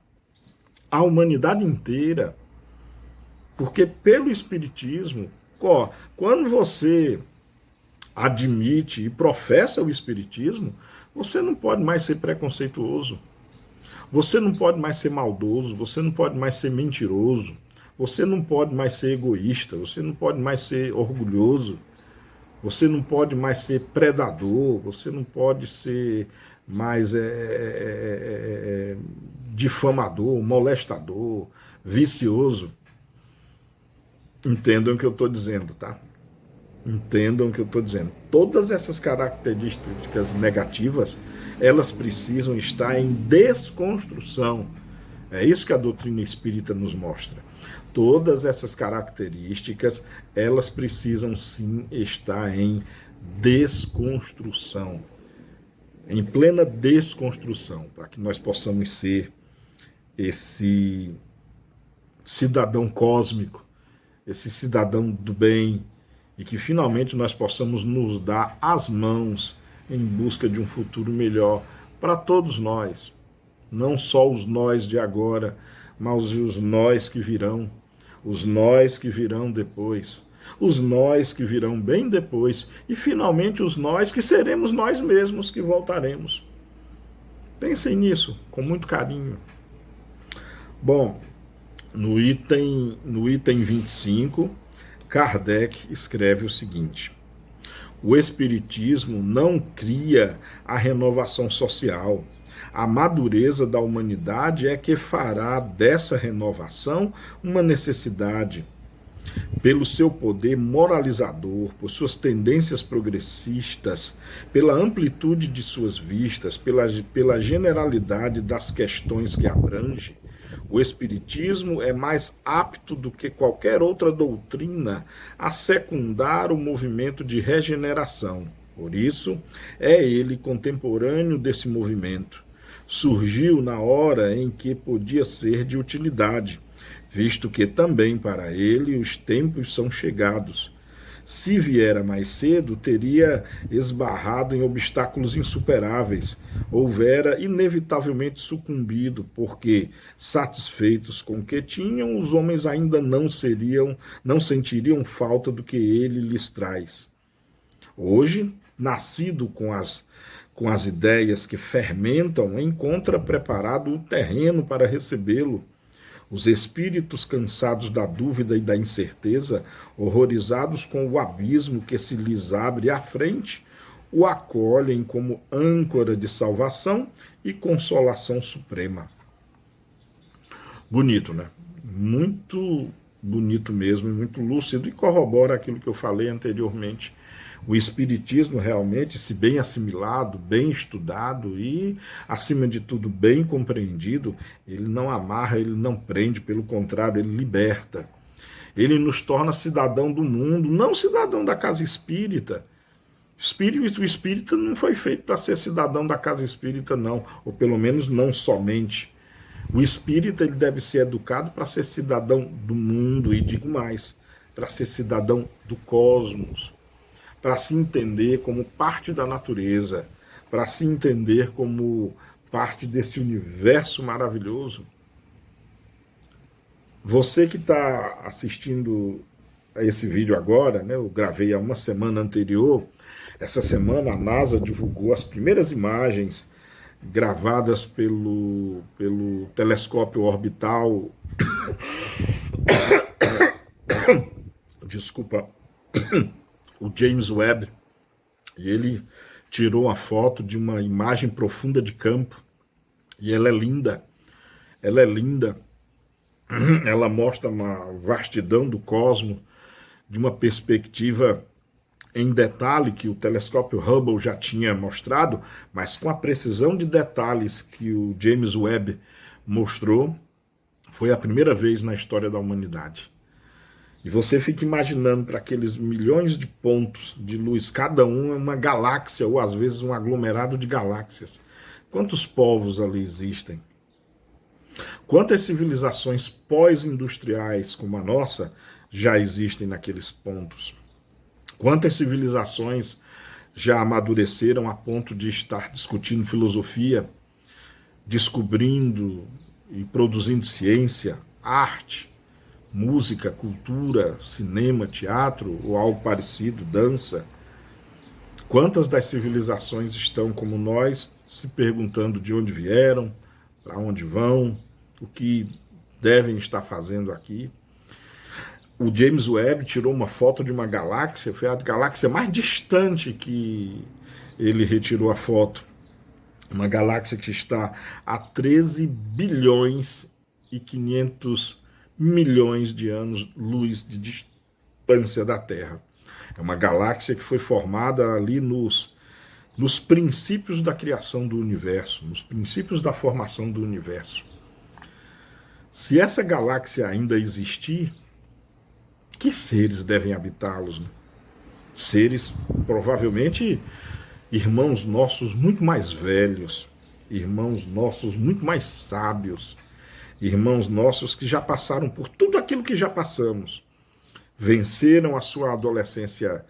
a humanidade inteira, porque pelo Espiritismo, quando você admite e professa o Espiritismo, você não pode mais ser preconceituoso, você não pode mais ser maldoso, você não pode mais ser mentiroso, você não pode mais ser egoísta, você não pode mais ser orgulhoso, você não pode mais ser predador, você não pode ser mais difamador, molestador, vicioso. Entendam o que eu estou dizendo, tá? Entendam o que eu estou dizendo. Todas essas características negativas, elas precisam estar em desconstrução. É isso que a doutrina espírita nos mostra. Todas essas características, elas precisam sim estar em desconstrução, em plena desconstrução, para que nós possamos ser esse cidadão cósmico, esse cidadão do bem, e que finalmente nós possamos nos dar as mãos em busca de um futuro melhor para todos nós, não só os nós de agora, mas os nós que virão, os nós que virão depois, os nós que virão bem depois, e finalmente os nós que seremos nós mesmos que voltaremos. Pensem nisso com muito carinho. Bom, no item 25, Kardec escreve o seguinte: o Espiritismo não cria a renovação social. A madureza da humanidade é que fará dessa renovação uma necessidade. Pelo seu poder moralizador, por suas tendências progressistas, pela amplitude de suas vistas, pela generalidade das questões que abrange, o Espiritismo é mais apto do que qualquer outra doutrina a secundar o movimento de regeneração. Por isso, é ele contemporâneo desse movimento. Surgiu na hora em que podia ser de utilidade, visto que também para ele os tempos são chegados. Se viera mais cedo, teria esbarrado em obstáculos insuperáveis, houvera inevitavelmente sucumbido, porque, satisfeitos com o que tinham, os homens ainda não sentiriam falta do que ele lhes traz. Hoje, nascido com as ideias que fermentam, encontra preparado o terreno para recebê-lo. Os espíritos cansados da dúvida e da incerteza, horrorizados com o abismo que se lhes abre à frente, o acolhem como âncora de salvação e consolação suprema. Bonito, né? Muito bonito mesmo, muito lúcido, e corrobora aquilo que eu falei anteriormente. O Espiritismo realmente, se bem assimilado, bem estudado e, acima de tudo, bem compreendido, ele não amarra, ele não prende, pelo contrário, ele liberta. Ele nos torna cidadão do mundo, não cidadão da casa espírita. O espírita não foi feito para ser cidadão da casa espírita, não, ou pelo menos não somente. O espírita ele deve ser educado para ser cidadão do mundo, e digo mais, para ser cidadão do cosmos, para se entender como parte da natureza, para se entender como parte desse universo maravilhoso. Você que está assistindo a esse vídeo agora, né, eu gravei há uma semana anterior, essa semana a NASA divulgou as primeiras imagens gravadas pelo telescópio orbital, desculpa, o James Webb, e ele tirou uma foto de uma imagem profunda de campo, e ela é linda, ela mostra uma vastidão do cosmos, de uma perspectiva em detalhe que o telescópio Hubble já tinha mostrado, mas com a precisão de detalhes que o James Webb mostrou, foi a primeira vez na história da humanidade. E você fica imaginando para aqueles milhões de pontos de luz, cada um é uma galáxia, ou às vezes um aglomerado de galáxias. Quantos povos ali existem? Quantas civilizações pós-industriais como a nossa já existem naqueles pontos? Quantas civilizações já amadureceram a ponto de estar discutindo filosofia, descobrindo e produzindo ciência, arte, música, cultura, cinema, teatro ou algo parecido, dança. Quantas das civilizações estão como nós, se perguntando de onde vieram, para onde vão, o que devem estar fazendo aqui? O James Webb tirou uma foto de uma galáxia, foi a galáxia mais distante que ele retirou a foto. Uma galáxia que está a 13 bilhões e 500 milhões de anos-luz de distância da Terra. É uma galáxia que foi formada ali nos princípios da criação do universo, nos princípios da formação do universo. Se essa galáxia ainda existir, que seres devem habitá-los? Né? Seres, provavelmente, irmãos nossos muito mais velhos, irmãos nossos muito mais sábios, irmãos nossos que já passaram por tudo aquilo que já passamos, venceram a sua adolescência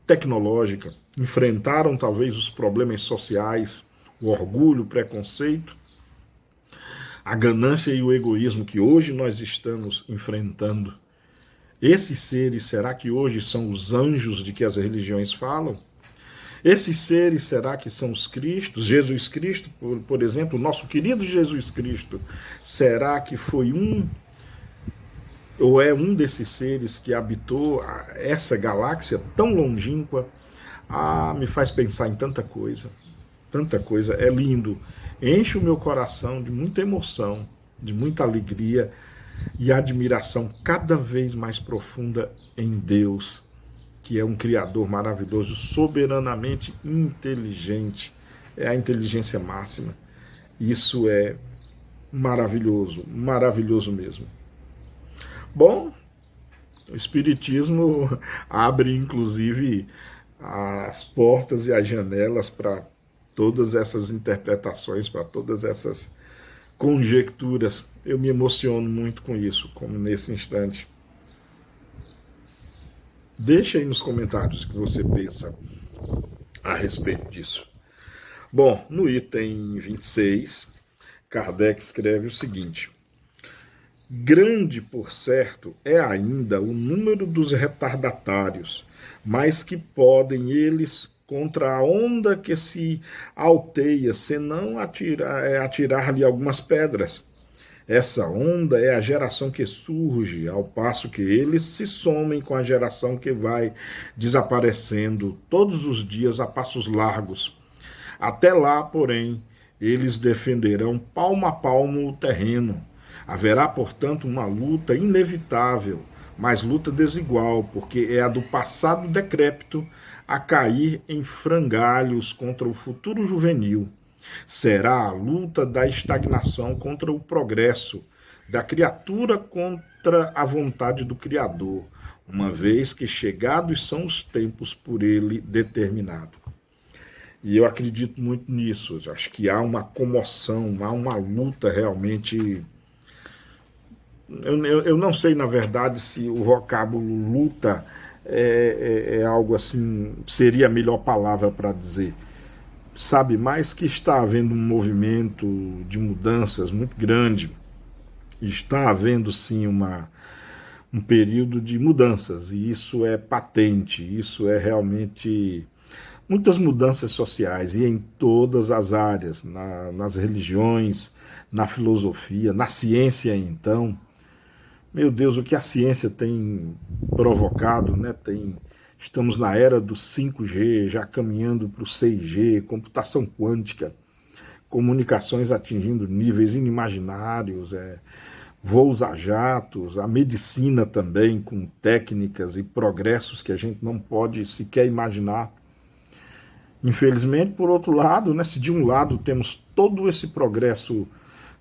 tecnológica, enfrentaram talvez os problemas sociais, o orgulho, o preconceito, a ganância e o egoísmo que hoje nós estamos enfrentando. Esses seres, será que hoje são os anjos de que as religiões falam? Esses seres, será que são os Cristos? Jesus Cristo, por exemplo, o nosso querido Jesus Cristo, será que foi ou é um desses seres que habitou essa galáxia tão longínqua? Me faz pensar em tanta coisa, é lindo, enche o meu coração de muita emoção, de muita alegria e admiração cada vez mais profunda em Deus, que é um Criador maravilhoso, soberanamente inteligente, é a inteligência máxima. Isso é maravilhoso, maravilhoso mesmo. Bom, o Espiritismo abre, inclusive, as portas e as janelas para todas essas interpretações, para todas essas conjecturas. Eu me emociono muito com isso, como nesse instante. Deixa aí nos comentários o que você pensa a respeito disso. Bom, no item 26, Kardec escreve o seguinte: grande, por certo, é ainda o número dos retardatários, mas que podem eles contra a onda que se alteia, senão atirar-lhe algumas pedras. Essa onda é a geração que surge, ao passo que eles se somem com a geração que vai desaparecendo todos os dias a passos largos. Até lá, porém, eles defenderão palmo a palmo o terreno. Haverá, portanto, uma luta inevitável, mas luta desigual, porque é a do passado decrépito a cair em frangalhos contra o futuro juvenil. Será a luta da estagnação contra o progresso, da criatura contra a vontade do Criador, uma vez que chegados são os tempos por ele determinado. E eu acredito muito nisso. Eu acho que há uma comoção, há uma luta realmente. Eu não sei, na verdade, se o vocábulo luta é algo assim, seria a melhor palavra para dizer. Sabe, mais que está havendo um movimento de mudanças muito grande, está havendo sim um período de mudanças, e isso é patente, isso é realmente muitas mudanças sociais, e em todas as áreas, nas religiões, na filosofia, na ciência então. Meu Deus, o que a ciência tem provocado, né? Estamos na era do 5G, já caminhando para o 6G, computação quântica, comunicações atingindo níveis inimaginários, voos a jatos, a medicina também, com técnicas e progressos que a gente não pode sequer imaginar. Infelizmente, por outro lado, né, se de um lado temos todo esse progresso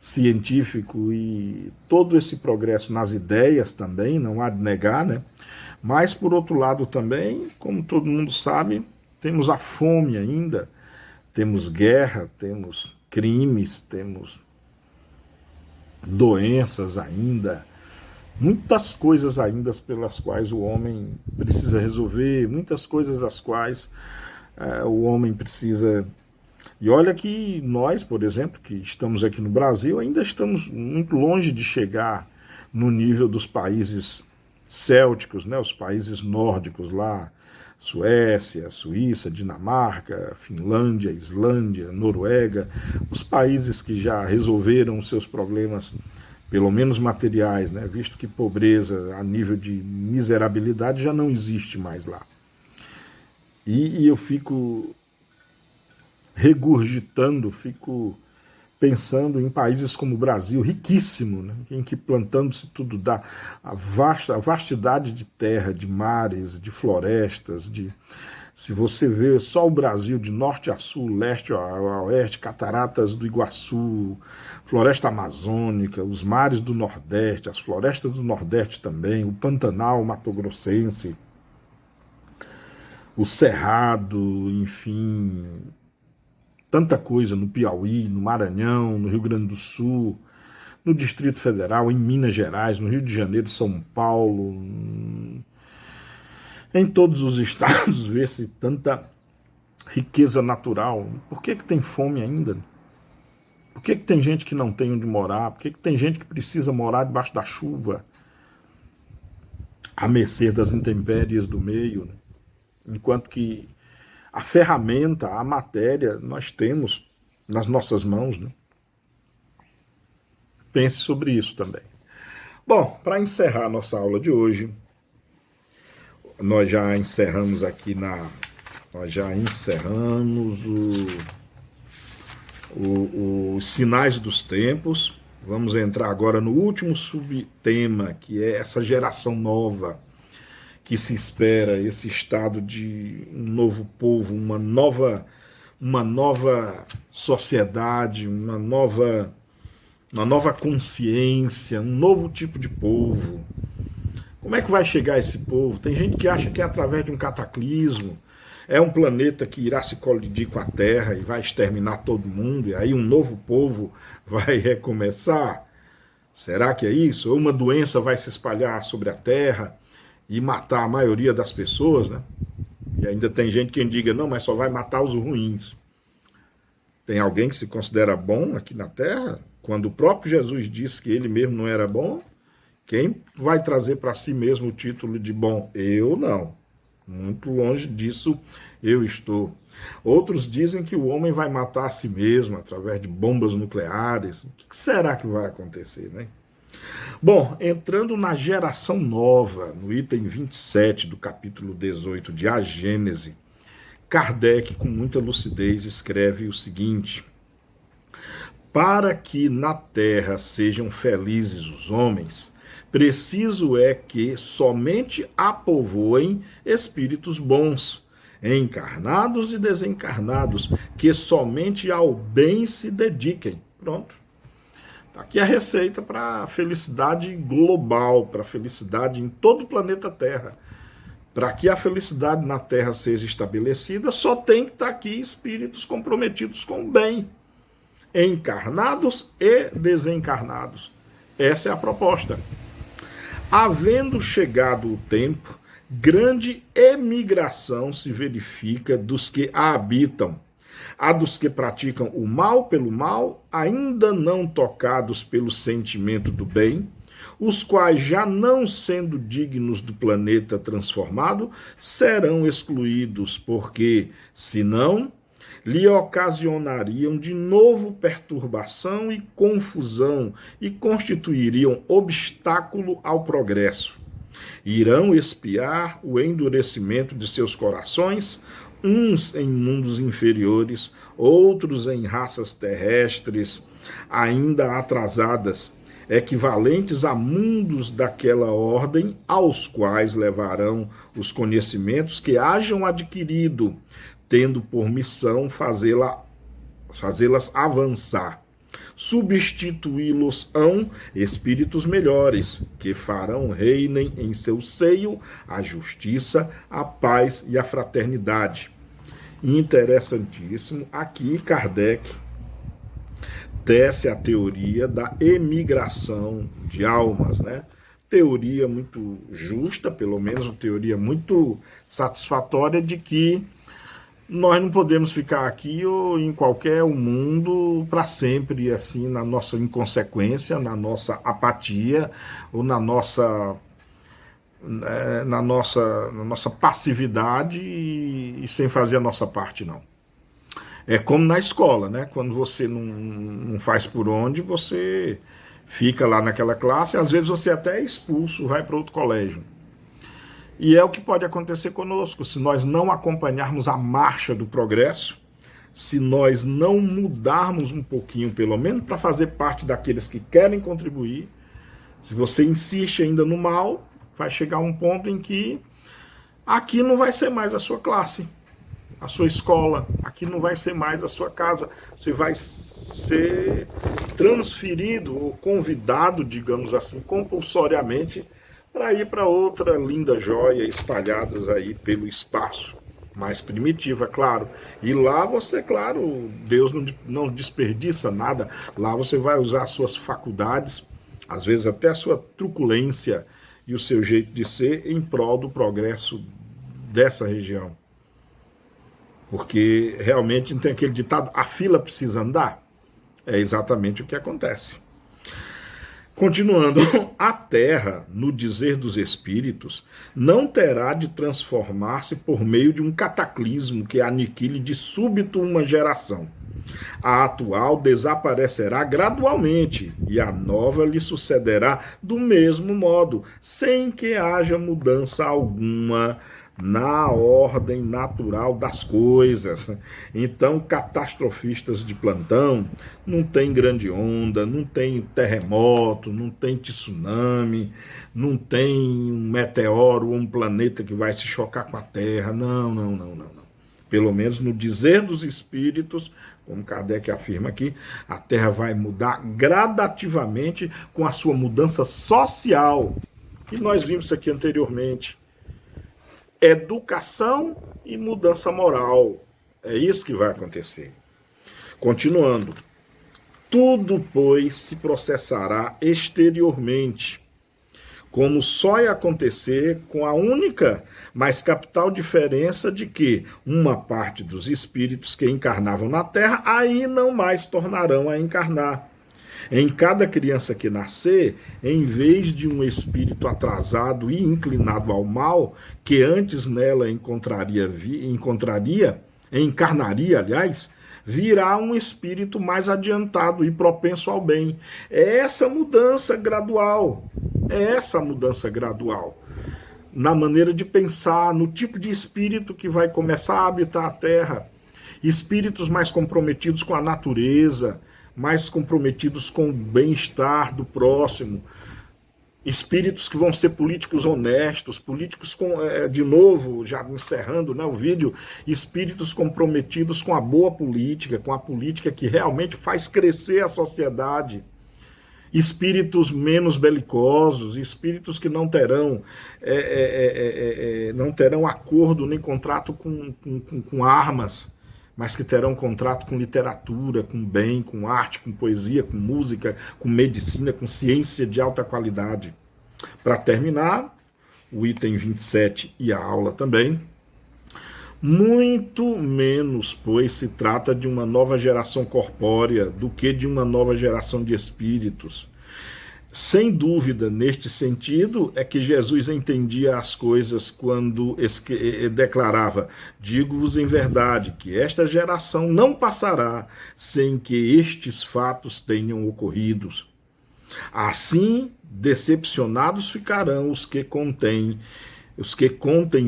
científico e todo esse progresso nas ideias também, não há de negar, né? Mas, por outro lado também, como todo mundo sabe, temos a fome ainda, temos guerra, temos crimes, temos doenças ainda, muitas coisas ainda pelas quais o homem precisa resolver, muitas coisas das quais o homem precisa E olha que nós, por exemplo, que estamos aqui no Brasil, ainda estamos muito longe de chegar no nível dos países célticos, né, os países nórdicos lá, Suécia, Suíça, Dinamarca, Finlândia, Islândia, Noruega, os países que já resolveram os seus problemas, pelo menos materiais, né, visto que pobreza a nível de miserabilidade já não existe mais lá. E eu fico regurgitando, fico pensando em países como o Brasil, riquíssimo, né, em que plantando-se tudo dá, a vastidade de terra, de mares, de florestas, se você vê só o Brasil de norte a sul, leste a oeste, cataratas do Iguaçu, floresta amazônica, os mares do Nordeste, as florestas do Nordeste também, o Pantanal Mato-Grossense, o Cerrado, enfim, tanta coisa no Piauí, no Maranhão, no Rio Grande do Sul, no Distrito Federal, em Minas Gerais, no Rio de Janeiro, São Paulo, em todos os estados, vê-se tanta riqueza natural. Por que tem fome ainda? Por que tem gente que não tem onde morar? Por que tem gente que precisa morar debaixo da chuva, à mercê das intempéries do meio, né? Enquanto que a ferramenta, a matéria, nós temos nas nossas mãos, né? Pense sobre isso também. Bom, para encerrar a nossa aula de hoje, nós já encerramos aqui nós já encerramos os sinais dos tempos. Vamos entrar agora no último subtema, que é essa geração nova que se espera, esse estado de um novo povo, uma nova sociedade, uma nova consciência, um novo tipo de povo. Como é que vai chegar esse povo? Tem gente que acha que é através de um cataclismo, é um planeta que irá se colidir com a Terra e vai exterminar todo mundo, e aí um novo povo vai recomeçar. Será que é isso? Ou uma doença vai se espalhar sobre a Terra e matar a maioria das pessoas, né? E ainda tem gente que diga, não, mas só vai matar os ruins. Tem alguém que se considera bom aqui na Terra? Quando o próprio Jesus disse que ele mesmo não era bom, quem vai trazer para si mesmo o título de bom? Eu não. Muito longe disso eu estou. Outros dizem que o homem vai matar a si mesmo através de bombas nucleares. O que será que vai acontecer, né? Bom, entrando na geração nova, no item 27 do capítulo 18 de A Gênese, Kardec, com muita lucidez, escreve o seguinte: para que na terra sejam felizes os homens, preciso é que somente a povoem espíritos bons, encarnados e desencarnados, que somente ao bem se dediquem. Pronto. Aqui é a receita para a felicidade global, para a felicidade em todo o planeta Terra. Para que a felicidade na Terra seja estabelecida, só tem que estar aqui espíritos comprometidos com o bem, encarnados e desencarnados. Essa é a proposta. Havendo chegado o tempo, grande emigração se verifica dos que a habitam. A dos que praticam o mal pelo mal, ainda não tocados pelo sentimento do bem, os quais, já não sendo dignos do planeta transformado, serão excluídos, porque, senão, lhe ocasionariam de novo perturbação e confusão e constituiriam obstáculo ao progresso. Irão espiar o endurecimento de seus corações, uns em mundos inferiores, outros em raças terrestres ainda atrasadas, equivalentes a mundos daquela ordem, aos quais levarão os conhecimentos que hajam adquirido, tendo por missão fazê-las avançar. Substituí-los-ão espíritos melhores, que farão reinem em seu seio a justiça, a paz e a fraternidade. Interessantíssimo, aqui Kardec tece a teoria da emigração de almas, né? Teoria muito justa, pelo menos uma teoria muito satisfatória de que nós não podemos ficar aqui ou em qualquer mundo para sempre, assim, na nossa inconsequência, na nossa apatia ou na nossa passividade e sem fazer a nossa parte, não. É como na escola, né? Quando você não faz por onde, você fica lá naquela classe, às vezes você até é expulso, vai para outro colégio. E é o que pode acontecer conosco, se nós não acompanharmos a marcha do progresso, se nós não mudarmos um pouquinho, pelo menos para fazer parte daqueles que querem contribuir. Se você insiste ainda no mal, vai chegar um ponto em que aqui não vai ser mais a sua classe, a sua escola, aqui não vai ser mais a sua casa. Você vai ser transferido ou convidado, digamos assim, compulsoriamente, para ir para outra linda joia espalhadas aí pelo espaço, mais primitiva, claro. E lá você, claro, Deus não desperdiça nada. Lá você vai usar as suas faculdades, às vezes até a sua truculência e o seu jeito de ser em prol do progresso dessa região. Porque realmente tem aquele ditado, a fila precisa andar. É exatamente o que acontece. Continuando, a terra, no dizer dos espíritos, não terá de transformar-se por meio de um cataclismo que aniquile de súbito uma geração. A atual desaparecerá gradualmente e a nova lhe sucederá do mesmo modo, sem que haja mudança alguma na ordem natural das coisas. Então, catastrofistas de plantão, não tem grande onda, não tem terremoto, não tem tsunami, não tem um meteoro ou um planeta que vai se chocar com a Terra. Não. Pelo menos no dizer dos espíritos, como Kardec afirma aqui, a Terra vai mudar gradativamente com a sua mudança social. E nós vimos isso aqui anteriormente. Educação e mudança moral. É isso que vai acontecer. Continuando. Tudo, pois, se processará exteriormente, como só ia acontecer com a única, mas capital diferença de que uma parte dos espíritos que encarnavam na Terra aí não mais tornarão a encarnar. Em cada criança que nascer, em vez de um espírito atrasado e inclinado ao mal, que antes nela encarnaria, virá um espírito mais adiantado e propenso ao bem. É essa mudança gradual. Na maneira de pensar, no tipo de espírito que vai começar a habitar a Terra. Espíritos mais comprometidos com a natureza, mais comprometidos com o bem-estar do próximo, espíritos que vão ser políticos honestos, políticos de novo, já encerrando, né, o vídeo, espíritos comprometidos com a boa política, com a política que realmente faz crescer a sociedade, espíritos menos belicosos, espíritos que não terão acordo nem contrato com armas, mas que terão contrato com literatura, com bem, com arte, com poesia, com música, com medicina, com ciência de alta qualidade. Para terminar, o item 27 e a aula também, muito menos, pois, se trata de uma nova geração corpórea do que de uma nova geração de espíritos. Sem dúvida, neste sentido, é que Jesus entendia as coisas quando declarava: digo-vos em verdade que esta geração não passará sem que estes fatos tenham ocorrido. Assim, decepcionados ficarão os que contem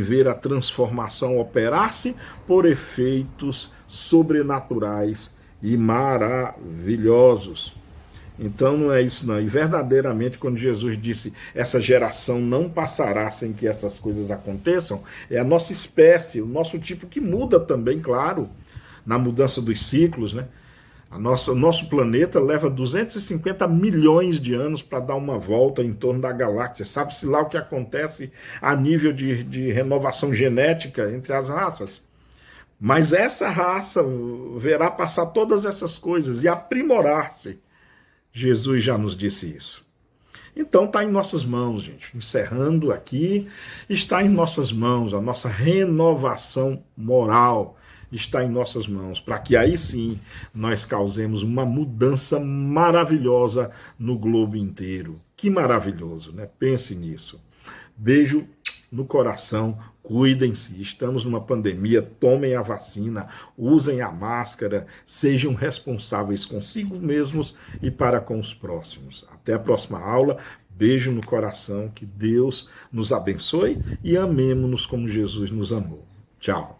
ver a transformação operar-se por efeitos sobrenaturais e maravilhosos. Então não é isso não. E verdadeiramente quando Jesus disse essa geração não passará sem que essas coisas aconteçam, é a nossa espécie, o nosso tipo que muda também, claro, na mudança dos ciclos, né? O nosso planeta leva 250 milhões de anos para dar uma volta em torno da galáxia. Sabe-se lá o que acontece a nível de renovação genética entre as raças. Mas essa raça verá passar todas essas coisas e aprimorar-se. Jesus já nos disse isso. Então está em nossas mãos, gente. Encerrando aqui, está em nossas mãos a nossa renovação moral. está em nossas mãos, para que aí sim nós causemos uma mudança maravilhosa no globo inteiro. Que maravilhoso, né? Pense nisso. Beijo no coração, cuidem-se, estamos numa pandemia, tomem a vacina, usem a máscara, sejam responsáveis consigo mesmos e para com os próximos. Até a próxima aula, beijo no coração, que Deus nos abençoe e amemo-nos como Jesus nos amou. Tchau.